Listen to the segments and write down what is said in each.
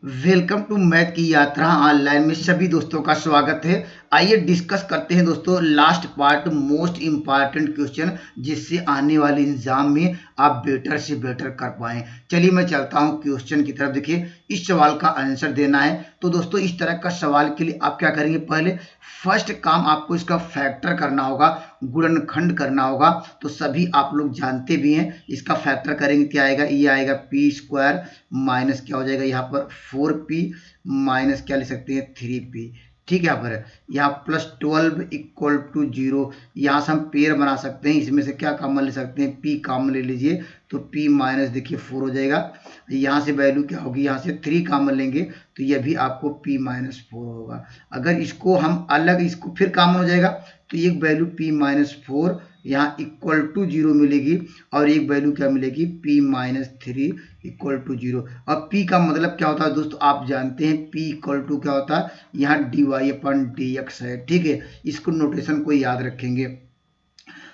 Welcome to math की यात्रा online में सभी दोस्तों का स्वागत है। आइए डिस्कस करते हैं दोस्तों last part most important question जिससे आने वाले एग्जाम में आप बेटर से बेटर कर पाएं। चलिए मैं चलता हूं क्वेश्चन की तरफ। देखिए इस सवाल का आंसर देना है तो दोस्तों इस तरह का सवाल के लिए आप क्या करेंगे, पहले फर्स्ट काम आपको इसका फैक्टर करना होगा, गुणनखंड करना होगा। तो सभी आप लोग जानते भी हैं, इसका फैक्टर करेंगे क्या आएगा, ये आएगा पी स्क्वायर माइनस क्या हो जाएगा यहाँ पर 4p माइनस क्या लिख सकते हैं 3p। ठीक है, यहाँ पर यहाँ +12 इक्वल टू 0। यहाँ से हम पेयर बना सकते हैं, इसमें से क्या कॉमन ले सकते हैं, p कॉमन ले लीजिए तो p माइनस देखिए 4 हो जाएगा। यहाँ से वैल्यू क्या होगी, यहाँ से 3 कॉमन लेंगे तो ये भी आपको p माइनस 4 होगा। अगर इसको हम अलग इसको फिर कॉमन हो जाएगा तो एक वैल्यू p माइनस 4 यहाँ इक्वल टू 0 मिलेगी और एक वैल्यू क्या मिलेगी p माइनस 3 इक्वल टू 0। अब p का मतलब क्या होता है दोस्तों, आप जानते हैं p इक्वल टू क्या होता है, यहाँ dy/dx है। ठीक है, इसको नोटेशन को याद रखेंगे।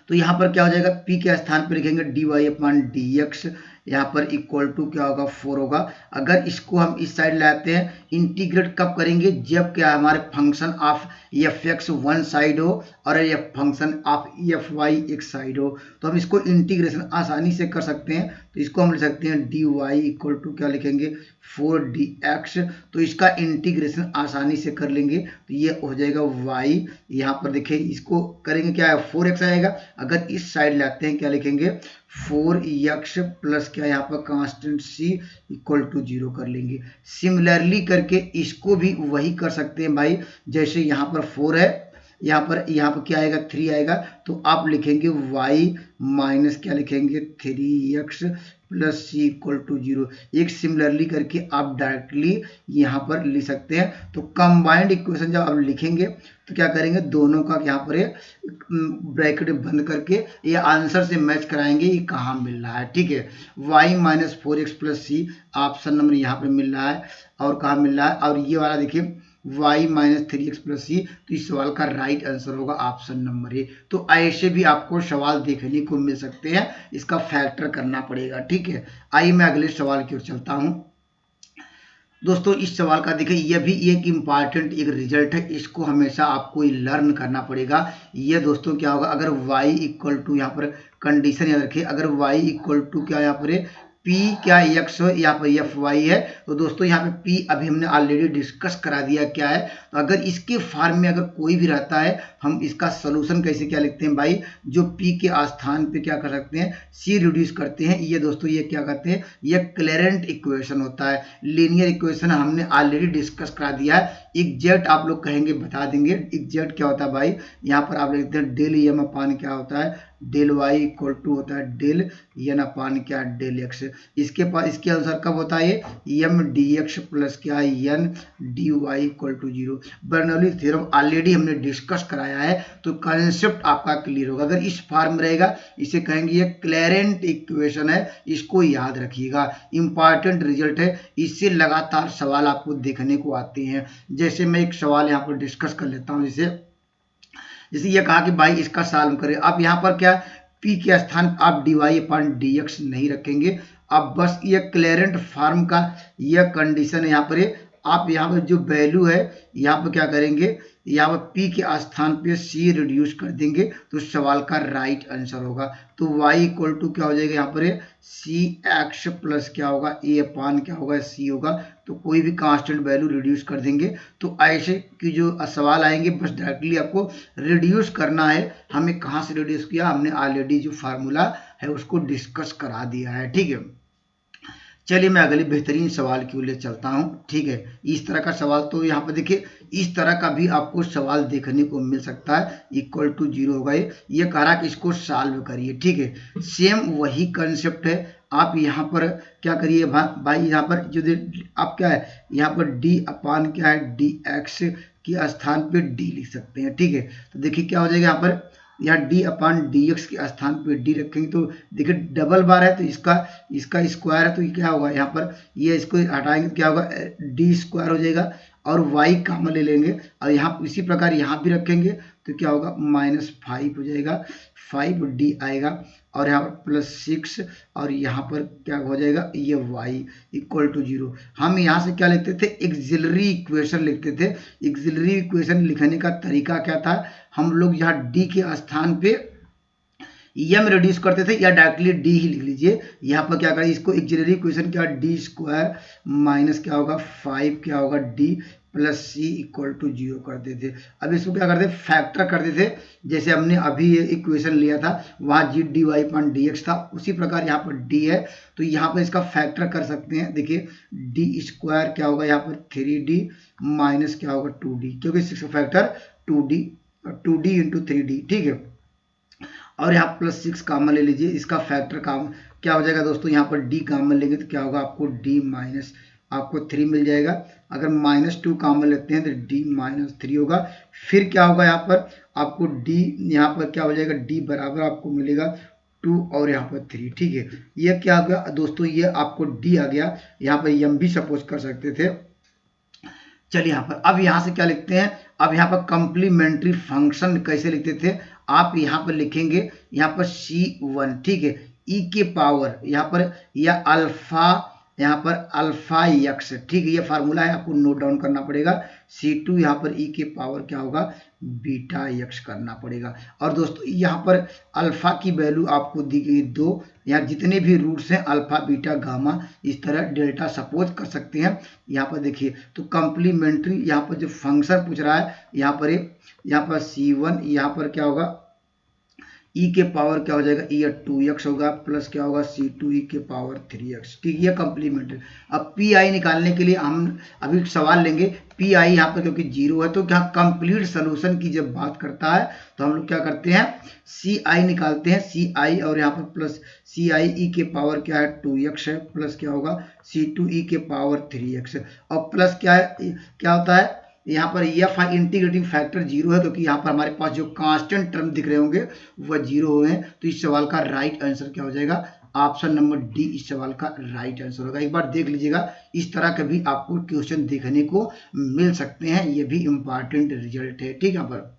तो यहाँ पर क्या हो जाएगा, p के स्थान पर लिखेंगे dy/dx, यहाँ पर इक्वल टू क्या होगा 4 होगा। अगर इसको हम इस साइड लाते हैं, इंटीग्रेट कब करेंगे, जब क्या हमारे function of f(x) one side हो और ये फंक्शन ऑफ f(y) एक साइड हो, तो हम इसको इंटीग्रेशन आसानी से कर सकते हैं। तो इसको हम लिख सकते हैं dy इक्वल टू क्या लिखेंगे 4dx। तो इसका इंटीग्रेशन आसानी से कर लेंगे तो ये हो जाएगा y। यहाँ पर देखिए इसको करेंगे क्या है 4x आएगा। अगर इस साइड लाते हैं क्या लिखेंगे 4x प्लस क्या यहाँ पर कांस्टेंट c इक्वल टू 0 कर लेंगे। सिमिलरली करके इसको भी वही कर सकते हैं भाई, जैसे यहाँ पर 4 है, यहाँ पर क्या आएगा 3 आएगा, तो आप लिखेंगे y माइनस क्या लिखेंगे 3x plus c equal to 0। एक सिमिलरली करके आप डायरेक्टली यहाँ पर लिख सकते हैं। तो कंबाइंड इक्वेशन जब आप लिखेंगे तो क्या करेंगे, दोनों का यहाँ पर ब्रैकेट बंद करके ये आंसर से मैच कराएंगे ये कहाँ मिल रहा है। ठीक है, y minus 4x plus C option number यहाँ पर मिल रहा है, और कहाँ मिल रहा है, और ये वाला देखिए y माइनस 3x प्लस सी। तो इस सवाल का राइट आंसर होगा ऑप्शन नंबर ए। तो ऐसे भी आपको सवाल देखने को मिल सकते हैं, इसका फैक्टर करना पड़ेगा। ठीक है, आइए मैं अगले सवाल की ओर चलता हूं। दोस्तों इस सवाल का देखिए यह भी एक इम्पॉर्टेंट एक रिजल्ट है, इसको हमेशा आपको लर्न करना पड़ेगा। ये दोस्तों क्या होगा, अगर y इक्वल टू यहाँ पर कंडीशन याद रखिए, अगर y इक्वल टू क्या यहाँ पर p क्या x हो, यहाँ पर fy है, तो दोस्तों यहाँ पे p अभी हमने ऑलरेडी डिस्कस करा दिया क्या है। तो अगर इसके फॉर्म में अगर कोई भी रहता है, हम इसका सोल्यूशन कैसे क्या लिखते हैं भाई, जो p के स्थान पे क्या कर सकते हैं c रिड्यूस करते हैं। ये दोस्तों ये क्या करते हैं, ये क्लेरेंट इक्वेशन होता है। लीनियर इक्वेशन हमने ऑलरेडी डिस्कस करा दिया है। एग्जैक्ट आप लोग कहेंगे बता देंगे, एग्जैक्ट क्या होता है भाई, यहाँ पर आप लिखते हैं डेल एम अपान क्या होता है डेल वाई इक्वल टू होता है डेल एन अपान क्या डेल एक्स। इसके पास इसके अनुसार कब होता है ये एम डी एक्स प्लस क्या N D Y equal to 0। Bernoulli theorem already हमने डिस्कस कराया है, तो कंसेप्ट आपका क्लियर होगा। अगर इस फॉर्म में रहेगा इसे कहेंगे ये क्लेरेंट इक्वेशन है, इसको याद रखिएगा, इंपॉर्टेंट रिजल्ट है। इससे लगातार सवाल आपको देखने को आते हैं। जैसे मैं एक सवाल यहाँ पर डिस्कस कर लेता हूँ, जैसे ये कहा कि भाई इसका सॉल्व करें। आप यहाँ पर क्या p के स्थान आप dy/dx नहीं रखेंगे, आप बस ये क्लेरेंट फॉर्म का यह कंडीशन है। यहाँ पर आप यहाँ पर जो वैल्यू है यहाँ पर क्या करेंगे, यहाँ पर p के स्थान पे c रिड्यूस कर देंगे तो सवाल का राइट आंसर होगा। तो y इक्वल टू क्या हो जाएगा, यहाँ पर सी एक्स प्लस क्या होगा a अपान क्या होगा c होगा। तो कोई भी कांस्टेंट वैल्यू रिड्यूस कर देंगे। तो ऐसे की जो सवाल आएंगे बस डायरेक्टली आपको रिड्यूस करना है। हमें कहाँ से रिड्यूस किया, हमने ऑलरेडी जो फार्मूला है उसको डिस्कस करा दिया है। ठीक है, चलिए मैं अगले बेहतरीन सवाल की ओर ले चलता हूं। ठीक है, इस तरह का सवाल तो यहाँ पर देखिए इस तरह का भी आपको सवाल देखने को मिल सकता है। इक्वल टू 0 होगा, ये कह रहा कि इसको सॉल्व करिए। ठीक है, सेम वही कंसेप्ट है। आप यहाँ पर क्या करिए भाई, यहाँ पर जो आप क्या है यहाँ पर d अपान क्या है डी एक्स के स्थान पे d लिख सकते हैं। ठीक है, तो देखिए क्या हो जाएगा, यहाँ पर यहाँ d/dx के स्थान पे d रखेंगे तो देखिए डबल बार है तो इसका स्क्वायर है, तो ये क्या होगा यहाँ पर ये इसको हटाएंगे तो क्या होगा d स्क्वायर हो जाएगा। और y कॉमन ले लेंगे और यहाँ इसी प्रकार यहाँ भी रखेंगे तो क्या होगा -5 हो जाएगा, 5d आएगा और यहाँ पर +6 और यहाँ पर क्या हो जाएगा ये y इक्वल टू 0। हम यहाँ से क्या लिखते थे, एक्सिलरी इक्वेशन लिखते थे। एक्सिलरी इक्वेशन लिखने का तरीका क्या था, हम लोग यहाँ d के स्थान पे m रिड्यूस करते थे या डायरेक्टली d ही लिख लीजिए। यहाँ पर क्या करें, इसको एक्सिलरी इक्वेशन क्या d स्क्वायर माइनस क्या होगा 5 क्या होगा d plus c equal to 0 करते थे। अब इसको क्या करते, फैक्टर करते थे। जैसे हमने अभी ये इक्वेशन लिया था वहाँ g dy/dx था, उसी प्रकार यहाँ पर d है तो यहाँ पर इसका फैक्टर कर सकते हैं। देखिए d स्क्वायर क्या होगा यहाँ पर 3d माइनस क्या होगा 2d, क्योंकि इसका फैक्टर 2d इंटू 3d, ठीक है। और यहाँ +6 कॉमन ले लीजिए, इसका फैक्टर काम क्या हो जाएगा दोस्तों, यहाँ पर d कॉमन लेंगे तो क्या होगा आपको d माइनस आपको 3 मिल जाएगा। अगर -2 कॉमन लेते हैं तो d -3 होगा। फिर क्या होगा यहाँ पर आपको d यहाँ पर क्या हो जाएगा d बराबर आपको मिलेगा 2 और यहाँ पर 3, ठीक है। ये क्या हो गया दोस्तों, ये आपको d आ गया, यहाँ पर m भी सपोज कर सकते थे। चलिए यहाँ पर अब यहाँ से क्या लिखते हैं, अब यहाँ पर कॉम्प्लीमेंट्री फंक्शन कैसे लिखते थे, आप यहाँ पर लिखेंगे यहाँ पर c1, ठीक है, e के पावर यहाँ पर या अल्फा यहाँ पर अल्फा x, ठीक है, ये फार्मूला है, आपको नोट डाउन करना पड़ेगा। c2 यहाँ पर e के पावर क्या होगा बीटा x करना पड़ेगा। और दोस्तों यहाँ पर अल्फा की वैल्यू आपको दी गई 2, यहाँ जितने भी रूट्स हैं अल्फा बीटा गामा इस तरह डेल्टा सपोज कर सकते हैं। यहाँ पर देखिए तो कॉम्प्लीमेंट्री यहाँ पर जो फंक्शन पूछ रहा है यहाँ पर c1 यहाँ पर क्या होगा e के पावर क्या हो जाएगा ये 2x होगा प्लस क्या होगा c2 e के पावर 3x, ठीक है, कॉम्प्लीमेंट्री। अब pi निकालने के लिए हम अभी सवाल लेंगे, pi यहाँ पर क्योंकि 0 है तो क्या कंप्लीट सोल्यूशन की जब बात करता है तो हम लोग क्या करते हैं ci निकालते हैं, ci और यहाँ पर प्लस ci e के पावर क्या है 2x है प्लस क्या होगा c2 e के पावर 3x और प्लस क्या है क्या होता है यहाँ पर यह इंटीग्रेटिंग फैक्टर 0 है क्योंकि यहाँ पर हमारे पास जो कांस्टेंट टर्म दिख रहे होंगे वह 0 हुए हैं। तो इस सवाल का राइट आंसर क्या हो जाएगा, ऑप्शन नंबर डी इस सवाल का राइट आंसर होगा। एक बार देख लीजिएगा, इस तरह के भी आपको क्वेश्चन देखने को मिल सकते हैं, ये भी इम्पॉर्टेंट रिजल्ट है, ठीक है। यहाँ पर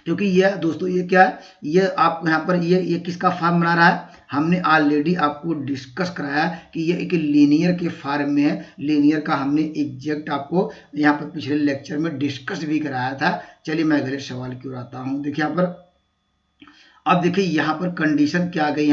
क्योंकि यह दोस्तों ये क्या है, ये आप यहाँ पर ये किसका फॉर्म बना रहा है, हमने ऑलरेडी आपको डिस्कस कराया कि ये एक लीनियर के फॉर्म में है। लीनियर का हमने एग्जैक्ट आपको यहाँ पर पिछले लेक्चर में डिस्कस भी कराया था। चलिए मैं अगले सवाल की ओर आता हूँ। देखिए यहाँ पर अब देखिए यहाँ पर कंडीशन क्या आ गई,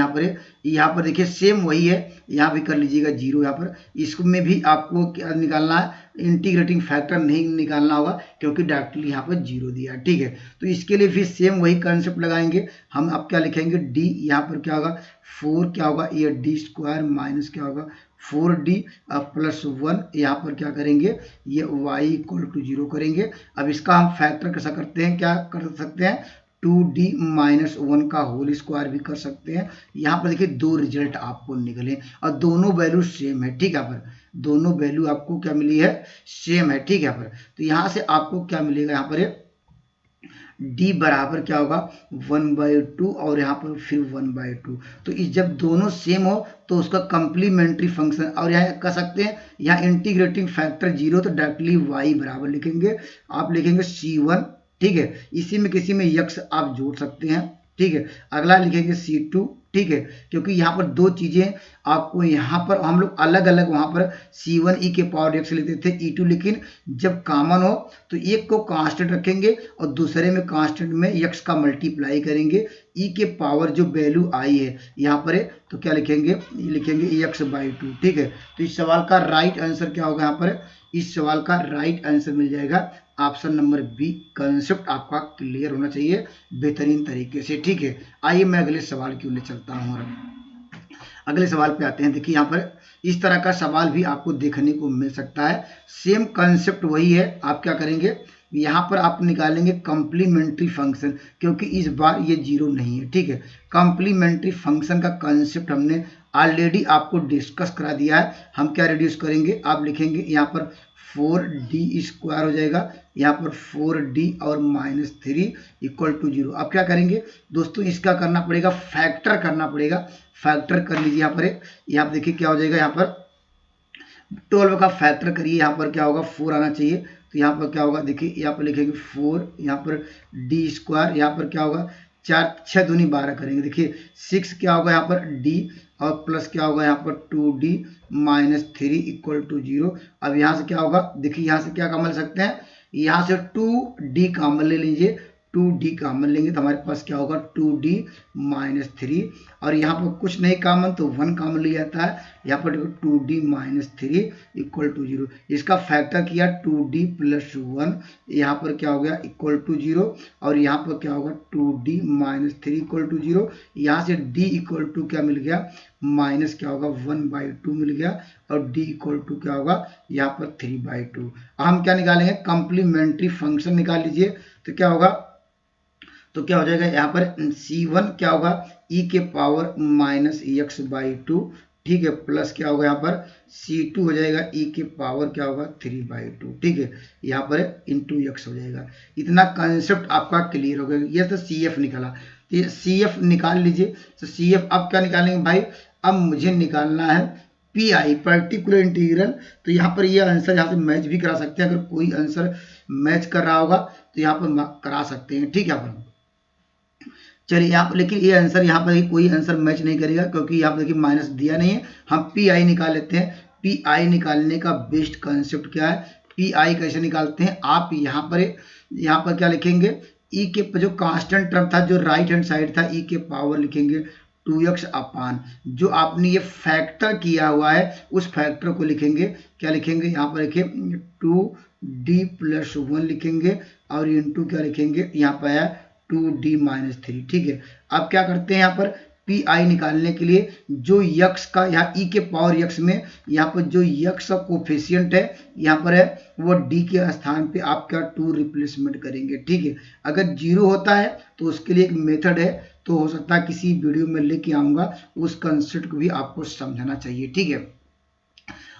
यहाँ पर देखिए सेम वही है, यहाँ भी कर लीजिएगा 0। यहाँ पर इसमें भी आपको क्या निकालना है, इंटीग्रेटिंग फैक्टर नहीं निकालना होगा क्योंकि डायरेक्टली यहाँ पर 0 दिया है, ठीक है। तो इसके लिए फिर सेम वही कंसेप्ट लगाएंगे हम। अब क्या लिखेंगे d, यहाँ पर क्या होगा 4 क्या होगा ये d स्क्वायर माइनस क्या होगा 4d प्लस 1, यहाँ पर क्या करेंगे ये y इक्वल टू 0 करेंगे। अब इसका हम फैक्टर कैसा करते हैं, क्या कर सकते हैं 2d माइनस 1 का होल स्क्वायर भी कर सकते हैं। यहाँ पर देखिए दो रिजल्ट आपको निकले और दोनों वैल्यू सेम है, ठीक है। यहाँ पर दोनों वैल्यू आपको क्या मिली है, सेम है, ठीक है। यहाँ पर तो यहाँ से आपको क्या मिलेगा, यहाँ पर d बराबर क्या होगा 1/2 और यहाँ पर फिर 1/2। तो इस जब दोनों सेम हो तो उसका कम्प्लीमेंट्री फंक्शन, और यहाँ कह सकते हैं यहाँ इंटीग्रेटिंग फैक्टर 0 तो डायरेक्टली y बराबर लिखेंगे, आप लिखेंगे c1, ठीक है। इसी में किसी में x आप जोड़ सकते हैं, ठीक है। अगला लिखेंगे c2, ठीक है, क्योंकि यहाँ पर दो चीजें आपको यहाँ पर हम लोग अलग अलग वहां पर c1 e के पावर x लिखते थे e2, लेकिन जब कॉमन हो तो एक को कांस्टेंट रखेंगे और दूसरे में कांस्टेंट में x का मल्टीप्लाई करेंगे, e के पावर जो वैल्यू आई है यहाँ पर है तो क्या लिखेंगे x/2, ठीक है। तो इस सवाल का राइट आंसर क्या होगा, यहाँ पर इस सवाल का राइट आंसर मिल जाएगा ऑप्शन नंबर बी। कंसेप्ट आपका क्लियर होना चाहिए बेहतरीन तरीके से, ठीक है। आइए मैं अगले सवाल की ओर चलता हूँ और अगले सवाल पे आते हैं। देखिए यहाँ पर इस तरह का सवाल भी आपको देखने को मिल सकता है, सेम कंसेप्ट वही है। आप क्या करेंगे, यहाँ पर आप निकालेंगे कॉम्प्लीमेंट्री फंक्शन, क्योंकि इस बार ये 0 नहीं है, ठीक है। कॉम्प्लीमेंट्री फंक्शन का कंसेप्ट हमने ऑलरेडी आपको डिस्कस करा दिया है। हम क्या रिड्यूस करेंगे, आप लिखेंगे यहाँ पर 4d स्क्वायर हो जाएगा, यहाँ पर 4d और -3 इक्वल टू 0। अब क्या करेंगे दोस्तों, इसका करना पड़ेगा फैक्टर करना पड़ेगा, फैक्टर कर लीजिए। यहाँ पर देखिए क्या हो जाएगा, यहाँ पर 12 का फैक्टर करिए, यहाँ पर क्या होगा 4 आना चाहिए। तो यहाँ पर क्या होगा देखिए, यहाँ पर लिखेंगे 4, यहाँ पर डी स्क्वायर, यहाँ पर क्या होगा 4 6 दूनी 12 करेंगे। देखिए 6 क्या होगा यहाँ पर डी और प्लस क्या होगा यहाँ पर 2d माइनस 3 इक्वल टू 0। अब यहाँ से क्या होगा देखिए, यहाँ से क्या कॉमन ले सकते हैं, यहाँ से 2d कॉमन ले लीजिए, 2d कॉमन लेंगे तो हमारे पास क्या होगा 2d माइनस 3, और यहाँ पर कुछ नहीं कॉमन तो 1 कॉमन लिया जाता है। यहाँ पर देखो 2d माइनस 3 इक्वल टू 0, इसका फैक्टर किया 2d प्लस 1, यहाँ पर क्या हो गया इक्वल टू 0, और यहाँ पर क्या होगा 2d माइनस 3 इक्वल टू 0। यहाँ से d इक्वल टू क्या मिल गया माइनस क्या होगा 1/2 मिल गया, और d इक्वल टू क्या होगा यहाँ पर 3/2। हम क्या निकालेंगे कॉम्प्लीमेंट्री फंक्शन निकाल लीजिए, तो क्या होगा, तो क्या हो जाएगा यहाँ पर c1 क्या होगा e के पावर माइनस x/2, ठीक है, प्लस क्या होगा यहाँ पर c2 हो जाएगा e के पावर क्या होगा 3/2, ठीक है, यहाँ पर इंटू x हो जाएगा। इतना कंसेप्ट आपका क्लियर हो गया। ये तो CF निकाला, तो ये CF निकाल लीजिए। तो CF अब क्या निकालेंगे भाई, अब मुझे निकालना है PI पर्टिकुलर इंटीग्रल। तो यहाँ पर ये आंसर यहाँ से मैच भी करा सकते हैं, अगर कोई आंसर मैच कर रहा होगा तो यहाँ पर करा सकते हैं, ठीक है। यहाँ पर चलिए यहाँ पर, लेकिन ये आंसर यहाँ पर कोई आंसर मैच नहीं करेगा क्योंकि यहाँ पर देखिए माइनस दिया नहीं है। हम PI निकाल लेते हैं। PI निकालने का बेस्ट कंसेप्ट क्या है, PI कैसे निकालते हैं, आप यहाँ पर क्या लिखेंगे, e के जो कांस्टेंट टर्म था जो राइट हैंड साइड था e के पावर लिखेंगे 2x अपान जो आपने ये फैक्टर किया हुआ है उस फैक्टर को लिखेंगे, क्या लिखेंगे यहाँ पर लिखे 2d प्लस 1 लिखेंगे, और इंटू क्या लिखेंगे यहाँ पर है 2d माइनस 3, ठीक है। अब क्या करते हैं यहाँ पर PI निकालने के लिए जो x का यहाँ e के पावर x में यहाँ पर जो x का कोफिशिएंट है यहाँ पर है वो d के स्थान पे आप क्या 2 रिप्लेसमेंट करेंगे, ठीक है। अगर 0 होता है तो उसके लिए एक मेथड है, तो हो सकता है किसी वीडियो में लेके आऊंगा, उस कंसेप्ट को भी आपको समझना चाहिए, ठीक है।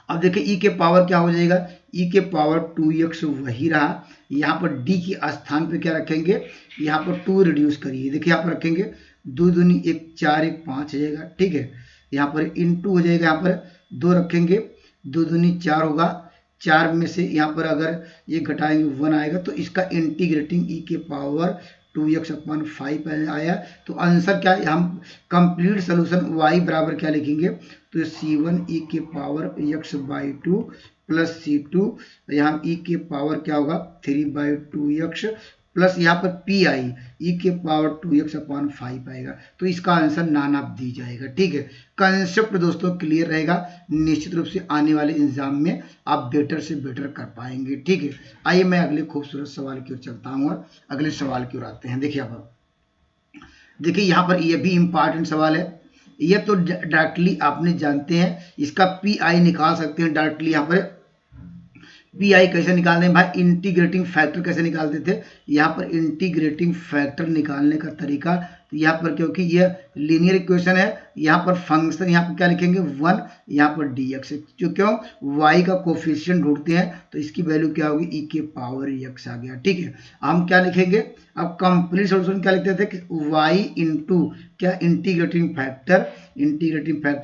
अब देखिए e के पावर क्या हो जाएगा, e के पावर 2x वही रहा, यहाँ पर d के स्थान पे क्या रखेंगे, यहाँ पर 2 रिड्यूस करिए, देखिए यहाँ पर रखेंगे 2 दूनी 1 4 1 5 हो जाएगा, ठीक है। यहाँ पर इंटू हो जाएगा, यहाँ पर 2 रखेंगे 2 दूनी 4 होगा, 4 में से यहाँ पर अगर ये घटाएंगे 1 आएगा, तो इसका इंटीग्रेटिंग e के पावर 2x अपान 5 आया। तो आंसर क्या है, हम कंप्लीट सोल्यूशन y बराबर क्या लिखेंगे, तो c1 e के पावर x/2 प्लस c2 यहाँ e के पावर क्या होगा 3/2x प्लस यहाँ पर PI e के पावर 2x अपान 5 आएगा। तो इसका आंसर नान ऑफ दी जाएगा, ठीक है। कंसेप्ट दोस्तों क्लियर रहेगा, निश्चित रूप से आने वाले एग्जाम में आप बेटर से बेटर कर पाएंगे, ठीक है। आइए मैं अगले खूबसूरत सवाल की ओर चलता हूँ और अगले सवाल की ओर आते हैं। देखिए यहाँ पर ये भी इंपॉर्टेंट सवाल है, ये तो डायरेक्टली आपने जानते हैं, इसका PI निकाल सकते हैं डायरेक्टली। यहाँ पर PI कैसे निकालते हैं भाई, इंटीग्रेटिंग फैक्टर कैसे निकालते थे, यहाँ पर इंटीग्रेटिंग फैक्टर निकालने का तरीका, तो यहाँ पर क्योंकि ये लीनियर इक्वेशन है, यहाँ पर फंक्शन यहाँ पर क्या लिखेंगे 1, यहाँ पर dx, जो क्यों y का कोफिशिएंट ढूंढते हैं तो इसकी वैल्यू क्या होगी e के पावर x आ गया, ठीक है। हम क्या लिखेंगे, अब कंप्लीट सॉल्यूशन क्या लिखते थे कि y इंटू क्या इंटीग्रेटिंग फैक्टर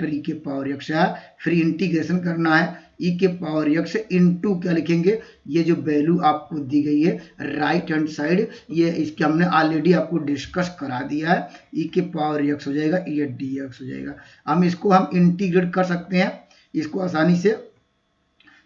e के पावर x है, फिर इंटीग्रेशन करना है e के पावर x इंटू क्या लिखेंगे, ये जो वैल्यू आपको दी गई है राइट हैंड साइड, ये इसके हमने ऑलरेडी आपको डिस्कस करा दिया है, e के पावर x हो जाएगा, ये dx हो जाएगा। हम इसको इंटीग्रेट कर सकते हैं इसको आसानी से,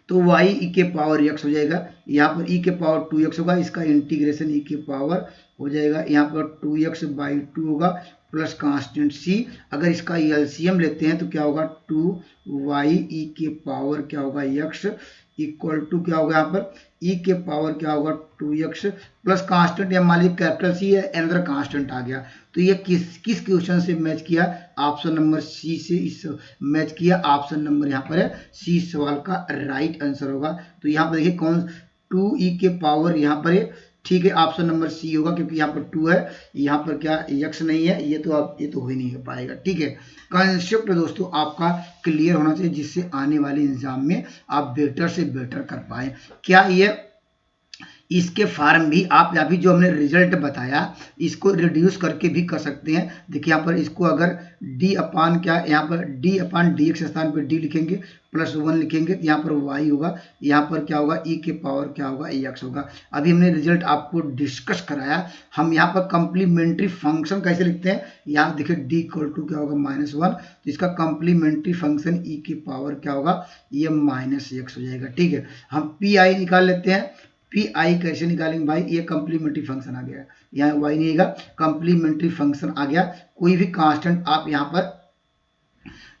तो y e के पावर x हो जाएगा, यहाँ पर e के पावर 2x होगा, इसका इंटीग्रेशन e के पावर हो जाएगा, यहाँ पर 2x/2 होगा प्लस कांस्टेंट c, अगर इसका LCM लेते हैं तो क्या होगा 2y e के पावर क्या होगा x इक्वल टू क्या होगा, यहाँ पर e के पावर क्या होगा 2x प्लस कांस्टेंट, या मान लीजिए कैपिटल C है, अनदर कांस्टेंट आ गया। तो ये किस क्वेश्चन से मैच किया, ऑप्शन नंबर C से इस मैच किया, ऑप्शन नंबर यहाँ पर है C सवाल का राइट आंसर होगा। तो यहाँ पर देखिए कौन 2e के पावर यहाँ पर है, ठीक है, ऑप्शन नंबर C होगा क्योंकि यहाँ पर 2 है, यहाँ पर क्या x नहीं है, ये तो हो ही नहीं पाएगा, ठीक है। कंसेप्ट दोस्तों आपका क्लियर होना चाहिए जिससे आने वाले एग्जाम में आप बेटर से बेटर कर पाए। क्या इसके फार्म भी आप अभी जो हमने रिजल्ट बताया इसको रिड्यूस करके भी कर सकते हैं। देखिए यहाँ पर इसको अगर डी अपान क्या, यहाँ पर डी अपान डी एक्स स्थान पर डी लिखेंगे प्लस 1 लिखेंगे तो यहाँ पर वाई होगा, यहाँ पर क्या होगा ई के पावर क्या होगा ए एक्स होगा। अभी हमने रिजल्ट आपको डिस्कस कराया। हम यहाँ पर कंप्लीमेंट्री फंक्शन कैसे लिखते हैं, यहाँ देखिए डी इक्वल टू क्या होगा -1, तो इसका कंप्लीमेंट्री फंक्शन ई के पावर क्या होगा ये -x हो जाएगा। ठीक है, हम पी आई निकाल लेते हैं। पी आई कैसे निकालेंगे भाई, ये कंप्लीमेंट्री फंक्शन आ गया, यहाँ वाई नहीं आएगा, कंप्लीमेंट्री फंक्शन आ गया। कोई भी कांस्टेंट आप यहाँ पर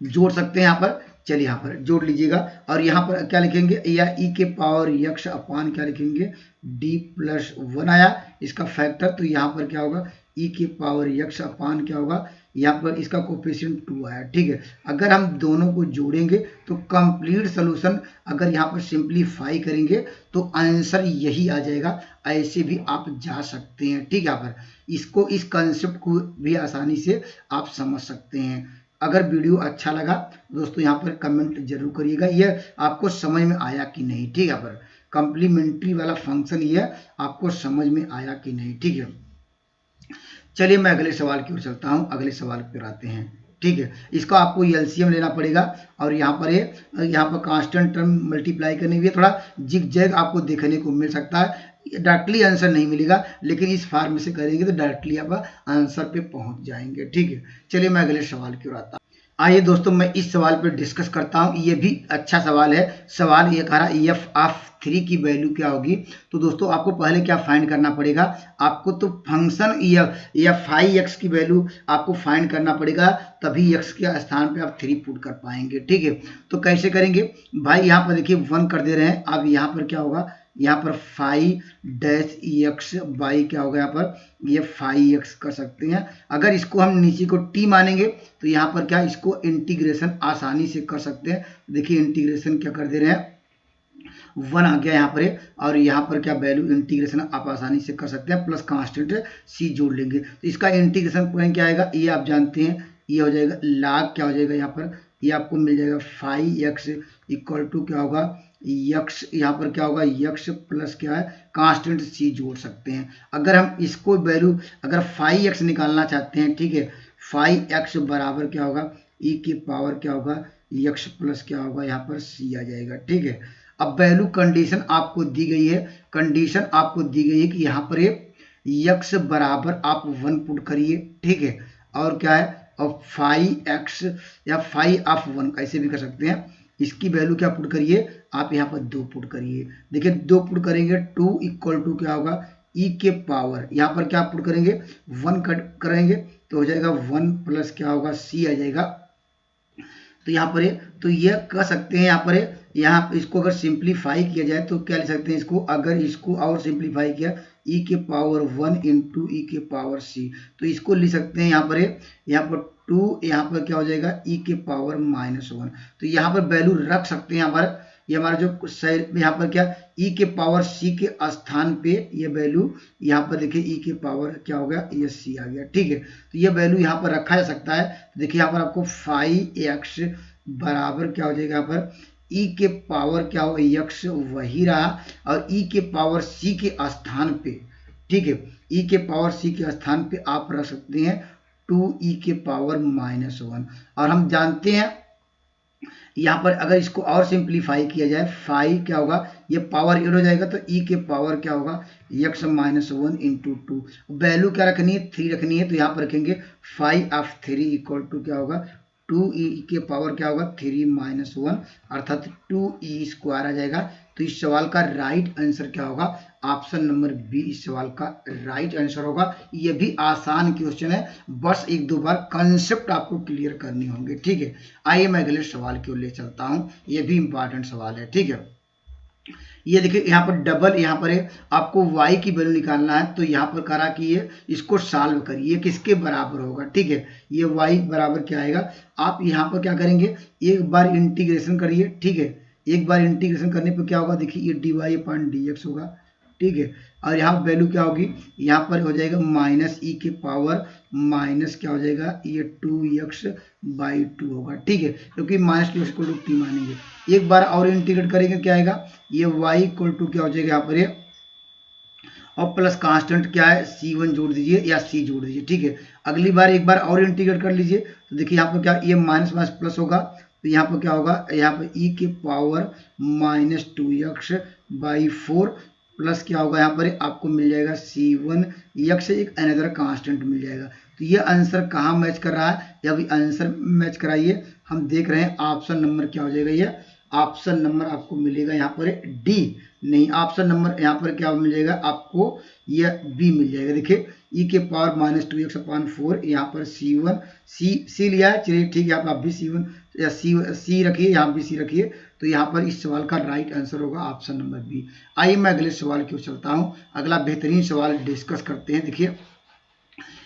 जोड़ सकते हैं, यहाँ पर चलिए यहाँ पर जोड़ लीजिएगा और यहाँ पर क्या लिखेंगे, या ई के पावर यक्ष अपान क्या लिखेंगे डी प्लस 1 आया इसका फैक्टर, तो यहाँ पर क्या होगा ई के पावर यक्ष अपान क्या होगा, यहाँ पर इसका कोफिशिएंट 2 आया। ठीक है, अगर हम दोनों को जोड़ेंगे तो कंप्लीट सोल्यूशन अगर यहाँ पर सिंप्लीफाई करेंगे तो आंसर यही आ जाएगा। ऐसे भी आप जा सकते हैं। ठीक है, यहाँ पर इसको इस कंसेप्ट को भी आसानी से आप समझ सकते हैं। अगर वीडियो अच्छा लगा दोस्तों यहाँ पर कमेंट जरूर करिएगा ये आपको समझ में आया कि नहीं। ठीक है, यहाँ पर कंप्लीमेंट्री वाला फंक्शन ये आपको समझ में आया कि नहीं। ठीक है, चलिए मैं अगले सवाल की ओर चलता हूँ। अगले सवाल पर आते हैं। ठीक है, इसका आपको एलसीएम लेना पड़ेगा और यहाँ पर कांस्टेंट टर्म मल्टीप्लाई करने के लिए थोड़ा जिग जैग आपको देखने को मिल सकता है। डायरेक्टली आंसर नहीं मिलेगा, लेकिन इस फॉर्म में से करेंगे तो डायरेक्टली आप आंसर पे पहुंच जाएंगे। ठीक है, चलिए मैं अगले सवाल की ओर आता हूँ। आइए दोस्तों मैं इस सवाल पे डिस्कस करता हूँ। ये भी अच्छा सवाल है। सवाल ये कह रहा है एफ ऑफ 3 की वैल्यू क्या होगी। तो दोस्तों आपको पहले क्या फाइंड करना पड़ेगा, आपको तो फंक्शन एफ फाई एक्स की वैल्यू आपको फाइंड करना पड़ेगा, तभी एक्स के स्थान पे आप 3 पुट कर पाएंगे। ठीक है, तो कैसे करेंगे भाई, यहाँ पर देखिए 1 कर दे रहे हैं। अब यहाँ पर क्या होगा, यहाँ पर फाई डैश एक्स बाई क्या होगा, यहाँ पर ये फाई एक्स कर सकते हैं। अगर इसको हम नीचे को टी मानेंगे तो यहाँ पर क्या इसको इंटीग्रेशन आसानी से कर सकते हैं। देखिए इंटीग्रेशन क्या कर दे रहे हैं, 1 आ गया यहाँ पर, और यहाँ पर क्या वैल्यू इंटीग्रेशन आप आसानी से कर सकते हैं, प्लस कांस्टेंट सी जोड़ लेंगे तो इसका इंटीग्रेशन पॉइंट क्या आएगा, ये आप जानते हैं, ये हो जाएगा लाग क्या हो जाएगा, यहाँ पर ये आपको मिल जाएगा फाई एक्स इक्वल टू क्या होगा यक्स, यहाँ पर क्या होगा यक्स प्लस क्या है कांस्टेंट सी जोड़ सकते हैं। अगर हम इसको वैल्यू अगर फाई एक्स निकालना चाहते हैं, ठीक है, फाई एक्स बराबर क्या होगा ई की पावर क्या होगा यक्स प्लस क्या होगा यहाँ पर सी आ जाएगा। ठीक है, अब वैल्यू कंडीशन आपको दी गई है, कंडीशन आपको दी गई है कि यहाँ पर यक्स बराबर आप 1 पुट करिए। ठीक है, और क्या है और फाई एक्स या फाई ऑफ 1 ऐसे भी कर सकते हैं। इसकी वैल्यू क्या पुट करिए आप यहाँ पर 2 पुट करिए। देखिए 2 पुट करेंगे 2 इक्वल टू क्या होगा ई के पावर, यहाँ पर क्या पुट करेंगे 1 कट करेंगे तो हो जाएगा 1 प्लस क्या होगा सी आ जाएगा। तो यहाँ पर तो ये कह सकते हैं यहाँ पर यहाँ इसको अगर सिंप्लीफाई किया जाए तो क्या लिख सकते हैं इसको, अगर इसको और सिंप्लीफाई किया ई के पावर 1 इंटू ई के पावर सी, तो इसको लिख सकते हैं यहाँ पर 2 यहाँ पर क्या हो जाएगा ई के पावर -1। तो यहाँ पर वैल्यू रख सकते हैं। यहाँ पर ये हमारा जो सेल यहाँ पर क्या ई के पावर सी के स्थान पे ये वैल्यू यहाँ पर देखिए ई के पावर क्या हो गया ये सी आ गया। ठीक है, तो ये वैल्यू यहाँ पर रखा जा सकता है। तो देखिए यहाँ पर आपको फाई एक्स बराबर क्या हो जाएगा, यहाँ पर ई के पावर क्या हो यक्स वही रहा और ई के पावर सी के स्थान पे, ठीक है, ई के पावर सी के स्थान पे आप रख सकते हैं 2 ई के पावर -1। और हम जानते हैं यहाँ पर अगर इसको और सिंप्लीफाई किया जाए फाई क्या होगा ये पावर एड हो जाएगा, तो ई के पावर क्या होगा यक्स -1 इंटू 2। वैल्यू क्या रखनी है 3 रखनी है, तो यहाँ पर रखेंगे फाई ऑफ 3 इक्वल टू क्या होगा 2 ई के पावर क्या होगा 3 -1 अर्थात 2 ई स्क्वायर आ जाएगा। तो इस सवाल का राइट आंसर क्या होगा, ऑप्शन नंबर बी इस सवाल का राइट आंसर होगा। ये भी आसान क्वेश्चन है, बस 1-2 बार कंसेप्ट आपको क्लियर करने होंगे। ठीक है, आइए मैं अगले सवाल की ओर ले चलता हूँ। ये भी इंपॉर्टेंट सवाल है। ठीक है, ये देखिए यहाँ पर डबल यहाँ पर है, आपको y की वैल्यू निकालना है। तो यहाँ पर करा कि ये इसको सॉल्व करिए किसके बराबर होगा। ठीक है, ये y बराबर क्या आएगा, आप यहाँ पर क्या करेंगे एक बार इंटीग्रेशन करिए। ठीक है, एक बार इंटीग्रेशन करने पर क्या होगा देखिए ये dy अपॉन dx होगा। ठीक है, और यहाँ वैल्यू क्या होगी यहाँ पर हो जाएगा माइनस ई के पावर माइनस क्या हो जाएगा ये 2x/2 होगा। ठीक है, क्योंकि -2 इक्वल टू टी मानेंगे। एक बार और इंटीग्रेट करेंगे क्या आएगा ये y इक्वल टू क्या हो जाएगा यहाँ पर और प्लस कांस्टेंट क्या है C1 जोड़ दीजिए या C जोड़ दीजिए, ठीक है। अगली बार एक बार और इंटीग्रेट कर लीजिए, तो देखिए यहाँ पर क्या ये माइनस माइनस प्लस होगा, तो यहाँ पर क्या होगा, यहाँ पर e की पावर -2x/4 प्लस क्या होगा, यहाँ पर आपको मिल जाएगा C1 x एक अनदर कांस्टेंट मिल जाएगा। तो ये आंसर कहाँ मैच कर रहा है, या भी आंसर मैच कराइए, हम देख रहे हैं ऑप्शन नंबर क्या हो जाएगा, ये ऑप्शन नंबर आपको मिलेगा यहाँ पर डी, नहीं ऑप्शन नंबर यहाँ पर क्या मिल जाएगा आपको, ये बी मिल जाएगा। देखिए e के पावर -2x/4 यहाँ पर C1 C लिया है, चलिए ठीक है, यहाँ पर आप भी C1 या C रखिए, यहाँ भी C रखिए, तो यहाँ पर इस सवाल का राइट आंसर होगा ऑप्शन नंबर बी। आइए मैं अगले सवाल की ओर चलता हूँ, अगला बेहतरीन सवाल डिस्कस करते हैं। देखिए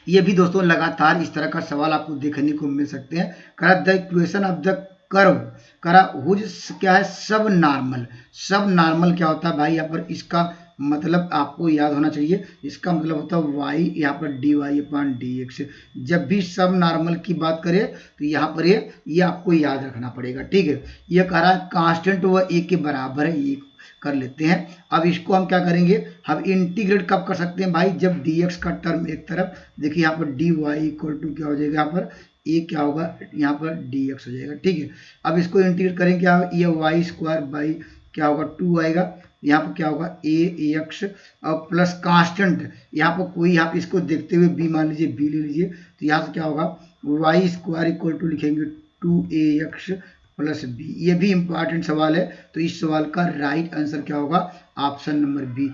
ये भी दोस्तों लगातार इस तरह का सवाल आपको देखने को मिल सकते हैं। करा the equation of the curve करा हुज क्या है, सब नॉर्मल। सब नॉर्मल क्या होता है भाई, यहाँ पर इसका मतलब आपको याद होना चाहिए, इसका मतलब होता है y यहाँ पर dy/dx। जब भी सब नॉर्मल की बात करें तो यहाँ पर ये आपको याद रखना पड़ेगा, ठीक है। ये कह रहा है कांस्टेंट व a के बराबर है, ये कर लेते हैं। अब इसको हम क्या करेंगे, हम इंटीग्रेट कब कर सकते हैं भाई, जब dx का टर्म एक तरफ, देखिए यहाँ पर dy इक्वल टू क्या हो जाएगा, यहाँ पर a क्या होगा, यहाँ पर dx हो जाएगा, ठीक है। अब इसको इंटीग्रेट करेंगे क्या, ये y² क्या होगा 2 आएगा, यहाँ पर क्या होगा ax और प्लस कांस्टेंट, यहाँ पर कोई, यहाँ पर इसको देखते हुए b मान लीजिए, b ले लीजिए, तो यहाँ से क्या होगा y² इक्वल टू लिखेंगे 2ax प्लस b। ये भी इंपॉर्टेंट सवाल है, तो इस सवाल का राइट आंसर क्या होगा, ऑप्शन नंबर बी।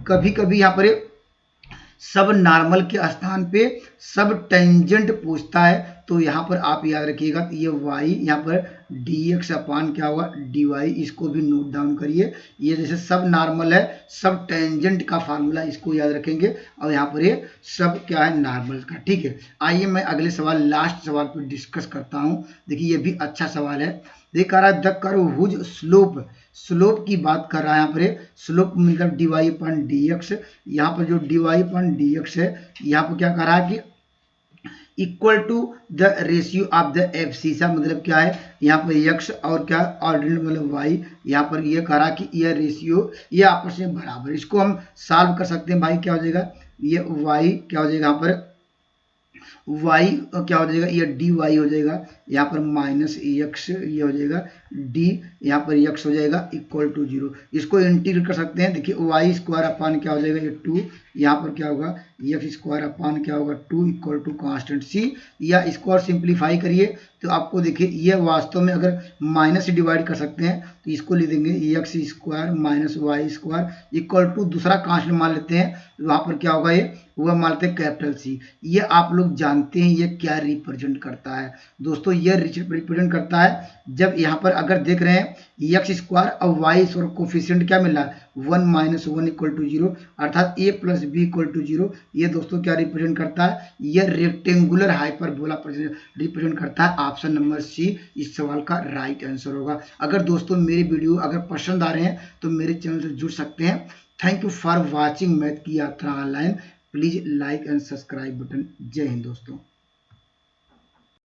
कभी कभी यहाँ पर सब नॉर्मल के स्थान पे सब टेंजेंट पूछता है, तो यहाँ पर आप याद रखिएगा, ये y यहाँ पर dx अपान क्या होगा dy, इसको भी नोट डाउन करिए। ये जैसे सब नॉर्मल है, सब टेंजेंट का फार्मूला इसको याद रखेंगे, और यहाँ पर ये सब क्या है नॉर्मल का, ठीक है। आइए मैं अगले सवाल, लास्ट सवाल पर डिस्कस करता हूँ। देखिए ये भी अच्छा सवाल है। देख रहा है the curve whose slope, slope की बात कर रहा है, यहाँ पर स्लोप मतलब dy/dx। यहाँ पर जो dy/dx है, यहाँ पर क्या कर रहा है कि equal to the ratio of the abscissa, मतलब क्या है यहाँ पर x और क्या ऑर्डिनेट मतलब y, यहाँ पर ये करा कि ये रेशियो ये आपस में बराबर। इसको हम सॉल्व कर सकते हैं भाई, क्या हो जाएगा, ये y क्या हो जाएगा, यहाँ पर y क्या हो जाएगा, ये dy हो जाएगा, यहाँ पर -ax ये हो जाएगा, d यहाँ पर x हो जाएगा इक्वल टू 0। इसको इंटीग्रेट कर सकते हैं, देखिए y² अपान क्या हो जाएगा, ये 2, यहाँ पर क्या होगा x² अपान क्या होगा 2 इक्वल टू कांस्टेंट c, या इसको और सिंप्लीफाई करिए तो आपको देखिए ये वास्तव में अगर माइनस से डिवाइड कर सकते हैं, तो इसको लिख देंगे x² - y² इक्वल टू दूसरा कांस्टेंट मान लेते हैं, वहाँ पर क्या होगा, ये वह मानते हैं कैपिटल C। ये आप लोग जानते हैं ये क्या रिप्रेजेंट करता है दोस्तों, ये रिप्रेजेंट करता है जब यहाँ पर अगर देख रहे हैं x² और y² कोफिशिएंट क्या मिल रहा है 1 - 1 इक्वल टू 0, अर्थात a + b इक्वल टू 0। ये दोस्तों क्या रिप्रेजेंट करता है, ये रेक्टेंगुलर हाइपरबोला रिप्रेजेंट करता है। ऑप्शन नंबर सी इस सवाल का राइट आंसर होगा। अगर दोस्तों मेरी वीडियो अगर पसंद आ रहे हैं तो मेरे चैनल से जुड़ सकते हैं। Thank you for watching math की यात्रा online. Please like and subscribe button. जय हिंद दोस्तों।